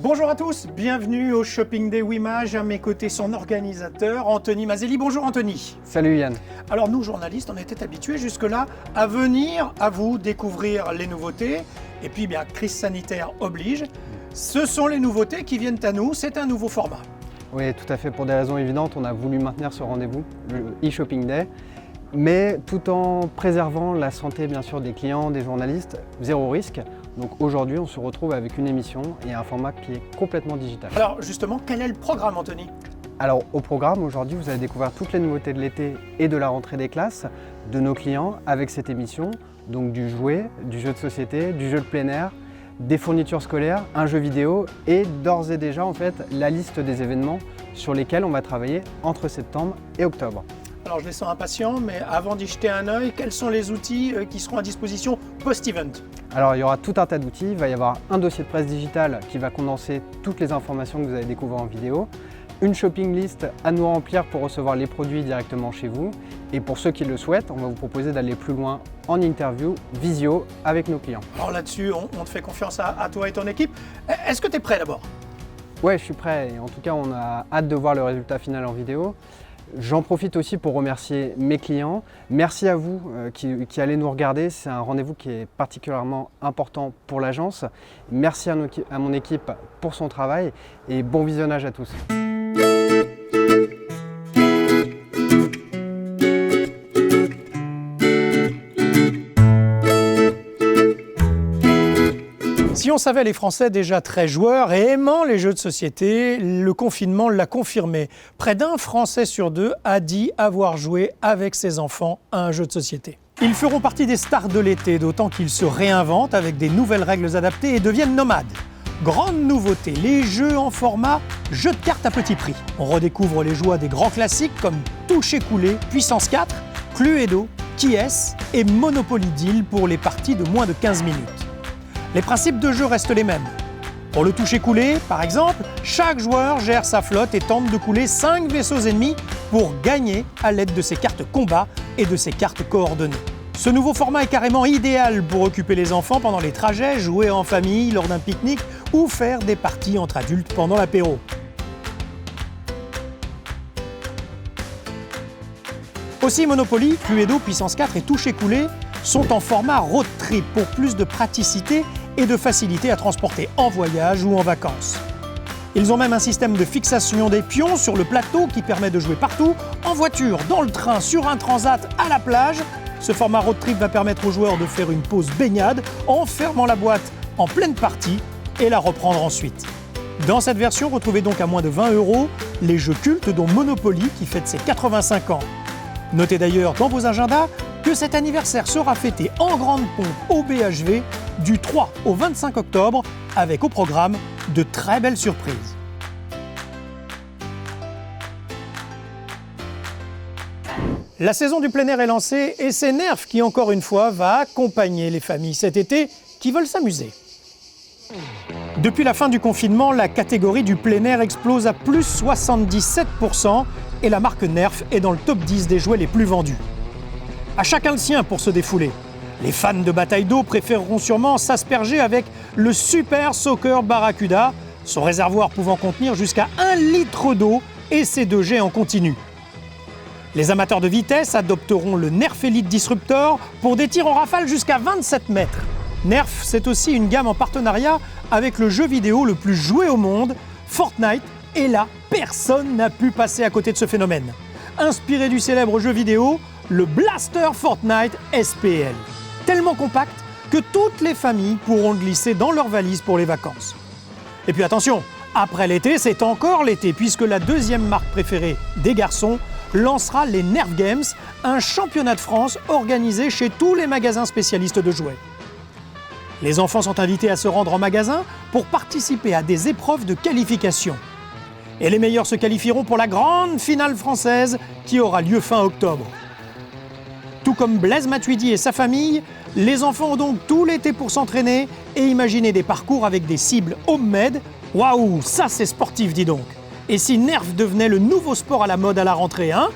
Bonjour à tous, bienvenue au Shopping Day Wimage. À mes côtés, son organisateur, Anthony Mazelli. Bonjour Anthony. Salut Yann. Alors nous, journalistes, on était habitués jusque-là à venir à vous découvrir les nouveautés. Et puis, bien, crise sanitaire oblige. Ce sont les nouveautés qui viennent à nous, c'est un nouveau format. Oui, tout à fait. Pour des raisons évidentes, on a voulu maintenir ce rendez-vous, le e-Shopping Day, mais tout en préservant la santé, bien sûr, des clients, des journalistes, zéro risque. Donc aujourd'hui, on se retrouve avec une émission et un format qui est complètement digital. Alors justement, quel est le programme, Anthony ? Alors au programme, aujourd'hui, vous allez découvrir toutes les nouveautés de l'été et de la rentrée des classes de nos clients avec cette émission. Donc du jouet, du jeu de société, du jeu de plein air, des fournitures scolaires, un jeu vidéo et d'ores et déjà en fait la liste des événements sur lesquels on va travailler entre septembre et octobre. Alors je les sens impatients, mais avant d'y jeter un œil, quels sont les outils qui seront à disposition post-event ? Alors il y aura tout un tas d'outils, il va y avoir un dossier de presse digitale qui va condenser toutes les informations que vous allez découvrir en vidéo, une shopping list à nous remplir pour recevoir les produits directement chez vous, et pour ceux qui le souhaitent, on va vous proposer d'aller plus loin en interview, visio avec nos clients. Alors là-dessus, on te fait confiance à toi et ton équipe. Est-ce que tu es prêt d'abord ? Ouais, je suis prêt, et en tout cas on a hâte de voir le résultat final en vidéo. J'en profite aussi pour remercier mes clients. Merci à vous qui allez nous regarder. C'est un rendez-vous qui est particulièrement important pour l'agence. Merci à mon équipe pour son travail et bon visionnage à tous. Si on savait les Français déjà très joueurs et aimant les jeux de société, le confinement l'a confirmé. Près d'un Français sur deux a dit avoir joué avec ses enfants à un jeu de société. Ils feront partie des stars de l'été, d'autant qu'ils se réinventent avec des nouvelles règles adaptées et deviennent nomades. Grande nouveauté, les jeux en format jeu de cartes à petit prix. On redécouvre les joies des grands classiques comme Toucher Coulé, Puissance 4, Cluedo, Qui est-ce et Monopoly Deal pour les parties de moins de 15 minutes. Les principes de jeu restent les mêmes. Pour le toucher coulé, par exemple, chaque joueur gère sa flotte et tente de couler 5 vaisseaux ennemis pour gagner à l'aide de ses cartes combat et de ses cartes coordonnées. Ce nouveau format est carrément idéal pour occuper les enfants pendant les trajets, jouer en famille lors d'un pique-nique ou faire des parties entre adultes pendant l'apéro. Aussi Monopoly, Cluedo, Puissance 4 et Toucher Coulé sont en format road trip pour plus de praticité et de facilité à transporter en voyage ou en vacances. Ils ont même un système de fixation des pions sur le plateau qui permet de jouer partout, en voiture, dans le train, sur un transat, à la plage. Ce format road trip va permettre aux joueurs de faire une pause baignade en fermant la boîte en pleine partie et la reprendre ensuite. Dans cette version, retrouvez donc à moins de 20 € les jeux cultes dont Monopoly qui fête ses 85 ans. Notez d'ailleurs dans vos agendas que cet anniversaire sera fêté en grande pompe au BHV du 3 au 25 octobre avec au programme de très belles surprises. La saison du plein air est lancée et c'est Nerf qui encore une fois va accompagner les familles cet été qui veulent s'amuser. Depuis la fin du confinement, la catégorie du plein air explose à plus 77% et la marque Nerf est dans le top 10 des jouets les plus vendus. À chacun le sien pour se défouler. Les fans de bataille d'eau préféreront sûrement s'asperger avec le Super Soaker Barracuda, son réservoir pouvant contenir jusqu'à 1 litre d'eau et ses 2 jets en continu. Les amateurs de vitesse adopteront le Nerf Elite Disruptor pour des tirs en rafale jusqu'à 27 mètres. Nerf, c'est aussi une gamme en partenariat avec le jeu vidéo le plus joué au monde, Fortnite, et là, personne n'a pu passer à côté de ce phénomène. Inspiré du célèbre jeu vidéo, le Blaster Fortnite SPL. Tellement compact que toutes les familles pourront le glisser dans leur valise pour les vacances. Et puis attention, après l'été, c'est encore l'été, puisque la deuxième marque préférée des garçons lancera les Nerf Games, un championnat de France organisé chez tous les magasins spécialistes de jouets. Les enfants sont invités à se rendre en magasin pour participer à des épreuves de qualification. Et les meilleurs se qualifieront pour la grande finale française qui aura lieu fin octobre. Tout comme Blaise Matuidi et sa famille, les enfants ont donc tout l'été pour s'entraîner et imaginer des parcours avec des cibles homemade. Waouh, ça c'est sportif, dis donc. Et si Nerf devenait le nouveau sport à la mode à la rentrée, hein ?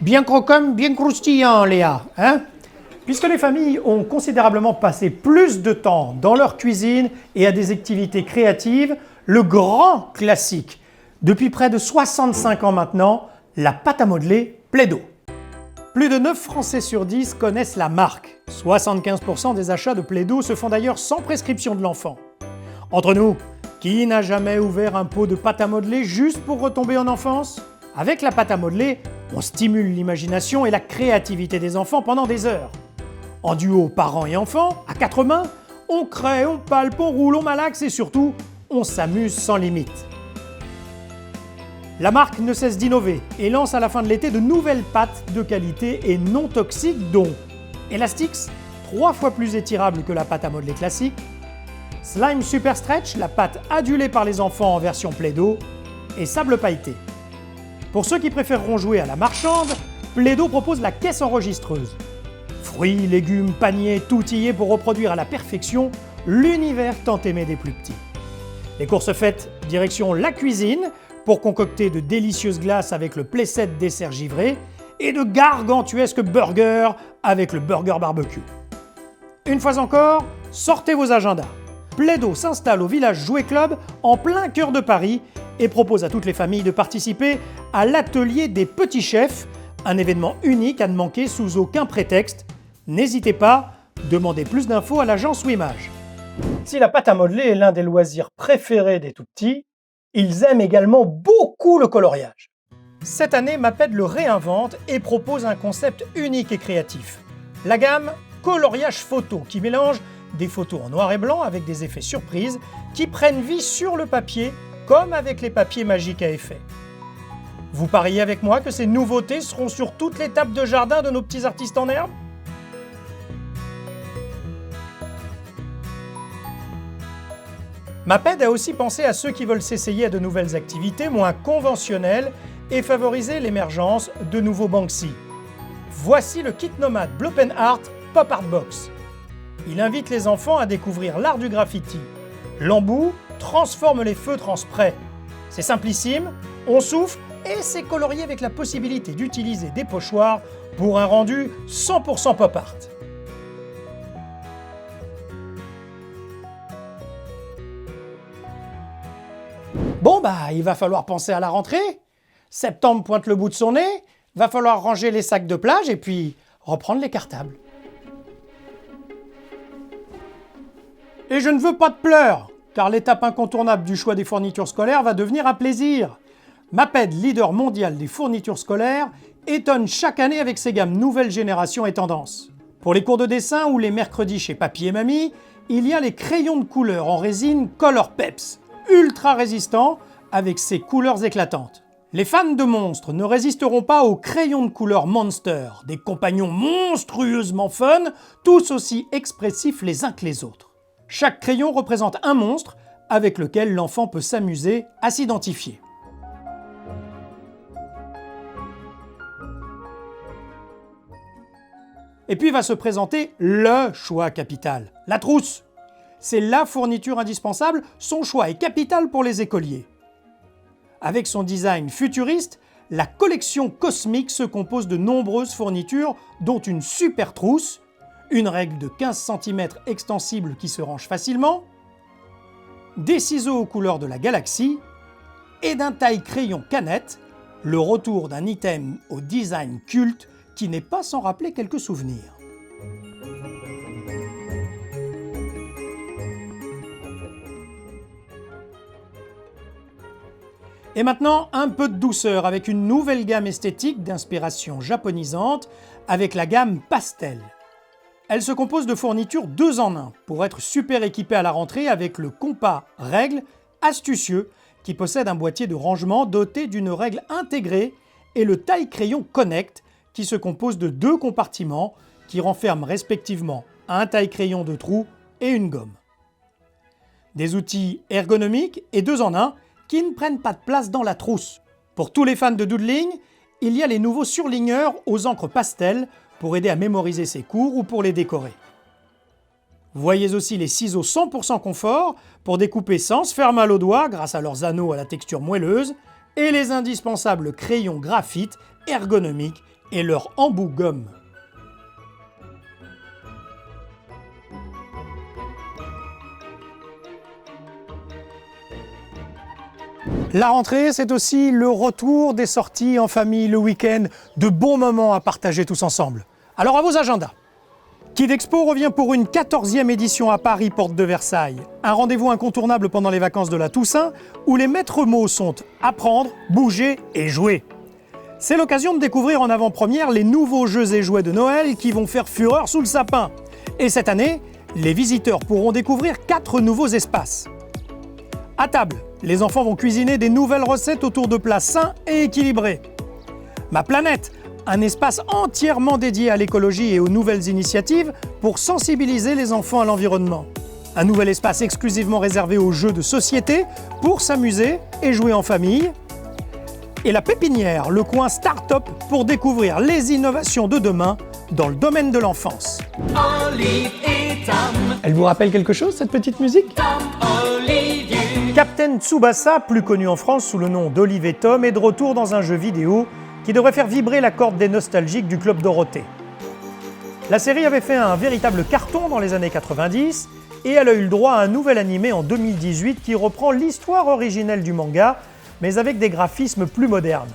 Bien croquant, bien croustillant, Léa, hein ? Puisque les familles ont considérablement passé plus de temps dans leur cuisine et à des activités créatives, le grand classique, depuis près de 65 ans maintenant, la pâte à modeler Plaido. Plus de 9 Français sur 10 connaissent la marque. 75% des achats de Plaido se font d'ailleurs sans prescription de l'enfant. Entre nous, qui n'a jamais ouvert un pot de pâte à modeler juste pour retomber en enfance? Avec la pâte à modeler, on stimule l'imagination et la créativité des enfants pendant des heures. En duo parents et enfants, à 4 mains, on crée, on palpe, on roule, on malaxe et surtout, on s'amuse sans limite. La marque ne cesse d'innover et lance à la fin de l'été de nouvelles pâtes de qualité et non toxiques dont Elastix, 3 fois plus étirable que la pâte à modeler classique, Slime Super Stretch, la pâte adulée par les enfants en version Plaido, et Sable Pailleté. Pour ceux qui préféreront jouer à la marchande, Plaido propose la caisse enregistreuse. Fruits, légumes, paniers, tout y est pour reproduire à la perfection l'univers tant aimé des plus petits. Les courses faites, direction la cuisine pour concocter de délicieuses glaces avec le playset dessert givré et de gargantuesques burgers avec le burger barbecue. Une fois encore, sortez vos agendas. Plaido s'installe au village Jouet Club en plein cœur de Paris et propose à toutes les familles de participer à l'atelier des petits chefs, un événement unique à ne manquer sous aucun prétexte. N'hésitez pas, demandez plus d'infos à l'agence Wimage. Si la pâte à modeler est l'un des loisirs préférés des tout-petits, ils aiment également beaucoup le coloriage. Cette année, Maped le réinvente et propose un concept unique et créatif. La gamme Coloriage Photo qui mélange des photos en noir et blanc avec des effets surprises qui prennent vie sur le papier comme avec les papiers magiques à effet. Vous pariez avec moi que ces nouveautés seront sur toutes les tables de jardin de nos petits artistes en herbe? Maped a aussi pensé à ceux qui veulent s'essayer à de nouvelles activités moins conventionnelles et favoriser l'émergence de nouveaux Banksy. Voici le kit nomade Blopen Art Pop Art Box. Il invite les enfants à découvrir l'art du graffiti. L'embout transforme les feutres en spray. C'est simplissime, on souffle et c'est colorié avec la possibilité d'utiliser des pochoirs pour un rendu 100% pop art. Bon il va falloir penser à la rentrée. Septembre pointe le bout de son nez, va falloir ranger les sacs de plage et puis reprendre les cartables. Et je ne veux pas de pleurs, car l'étape incontournable du choix des fournitures scolaires va devenir un plaisir. Maped, leader mondial des fournitures scolaires, étonne chaque année avec ses gammes nouvelle génération et tendance. Pour les cours de dessin ou les mercredis chez Papy et Mamie, il y a les crayons de couleur en résine Color Peps, ultra résistants avec ses couleurs éclatantes. Les fans de monstres ne résisteront pas aux crayons de couleur Monster, des compagnons monstrueusement fun, tous aussi expressifs les uns que les autres. Chaque crayon représente un monstre avec lequel l'enfant peut s'amuser à s'identifier. Et puis va se présenter le choix capital, la trousse. C'est la fourniture indispensable, son choix est capital pour les écoliers. Avec son design futuriste, la collection cosmique se compose de nombreuses fournitures, dont une super trousse, une règle de 15 cm extensible qui se range facilement, des ciseaux aux couleurs de la galaxie et d'un taille-crayon canette, le retour d'un item au design culte qui n'est pas sans rappeler quelques souvenirs. Et maintenant, un peu de douceur avec une nouvelle gamme esthétique d'inspiration japonisante avec la gamme Pastel. Elle se compose de fournitures 2 en 1 pour être super équipée à la rentrée avec le compas règle astucieux qui possède un boîtier de rangement doté d'une règle intégrée et le taille-crayon Connect qui se compose de 2 compartiments qui renferment respectivement un taille-crayon de trou et une gomme. Des outils ergonomiques et 2 en 1 qui ne prennent pas de place dans la trousse. Pour tous les fans de doodling, il y a les nouveaux surligneurs aux encres pastel pour aider à mémoriser ses cours ou pour les décorer. Voyez aussi les ciseaux 100% confort pour découper sans se faire mal aux doigts grâce à leurs anneaux à la texture moelleuse et les indispensables crayons graphite ergonomiques et leur embout gomme. La rentrée, c'est aussi le retour des sorties en famille le week-end, de bons moments à partager tous ensemble. Alors à vos agendas. Kid Expo revient pour une 14e édition à Paris, porte de Versailles. Un rendez-vous incontournable pendant les vacances de la Toussaint, où les maîtres mots sont apprendre, bouger et jouer. C'est l'occasion de découvrir en avant-première les nouveaux jeux et jouets de Noël qui vont faire fureur sous le sapin. Et cette année, les visiteurs pourront découvrir 4 nouveaux espaces. À table, les enfants vont cuisiner des nouvelles recettes autour de plats sains et équilibrés. Ma planète, un espace entièrement dédié à l'écologie et aux nouvelles initiatives pour sensibiliser les enfants à l'environnement. Un nouvel espace exclusivement réservé aux jeux de société pour s'amuser et jouer en famille. Et la pépinière, le coin start-up pour découvrir les innovations de demain dans le domaine de l'enfance. Olive et Tom. Elle vous rappelle quelque chose, cette petite musique ? Tom Olivier. Captain Tsubasa, plus connu en France sous le nom d'Olive et Tom, est de retour dans un jeu vidéo qui devrait faire vibrer la corde des nostalgiques du Club Dorothée. La série avait fait un véritable carton dans les années 90 et elle a eu le droit à un nouvel animé en 2018 qui reprend l'histoire originelle du manga, mais avec des graphismes plus modernes.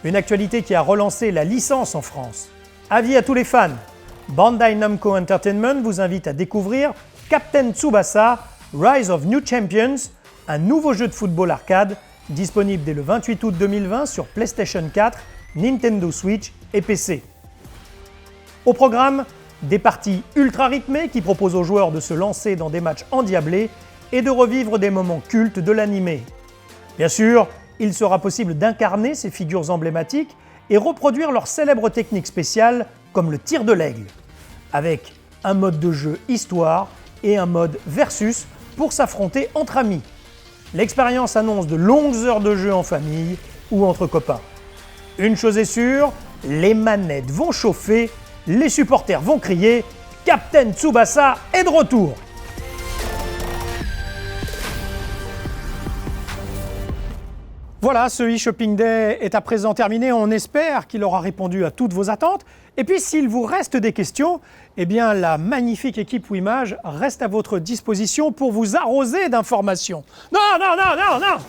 Une actualité qui a relancé la licence en France. Avis à tous les fans, Bandai Namco Entertainment vous invite à découvrir Captain Tsubasa Rise of New Champions, un nouveau jeu de football arcade disponible dès le 28 août 2020 sur PlayStation 4, Nintendo Switch et PC. Au programme, des parties ultra rythmées qui proposent aux joueurs de se lancer dans des matchs endiablés et de revivre des moments cultes de l'animé. Bien sûr, il sera possible d'incarner ces figures emblématiques et reproduire leurs célèbres techniques spéciales comme le tir de l'aigle, avec un mode de jeu histoire et un mode versus pour s'affronter entre amis. L'expérience annonce de longues heures de jeu en famille ou entre copains. Une chose est sûre, les manettes vont chauffer, les supporters vont crier « Captain Tsubasa est de retour !» Voilà, ce e-Shopping Day est à présent terminé. On espère qu'il aura répondu à toutes vos attentes. Et puis, s'il vous reste des questions, eh bien, la magnifique équipe Wimage reste à votre disposition pour vous arroser d'informations. Non, non, non, non, non!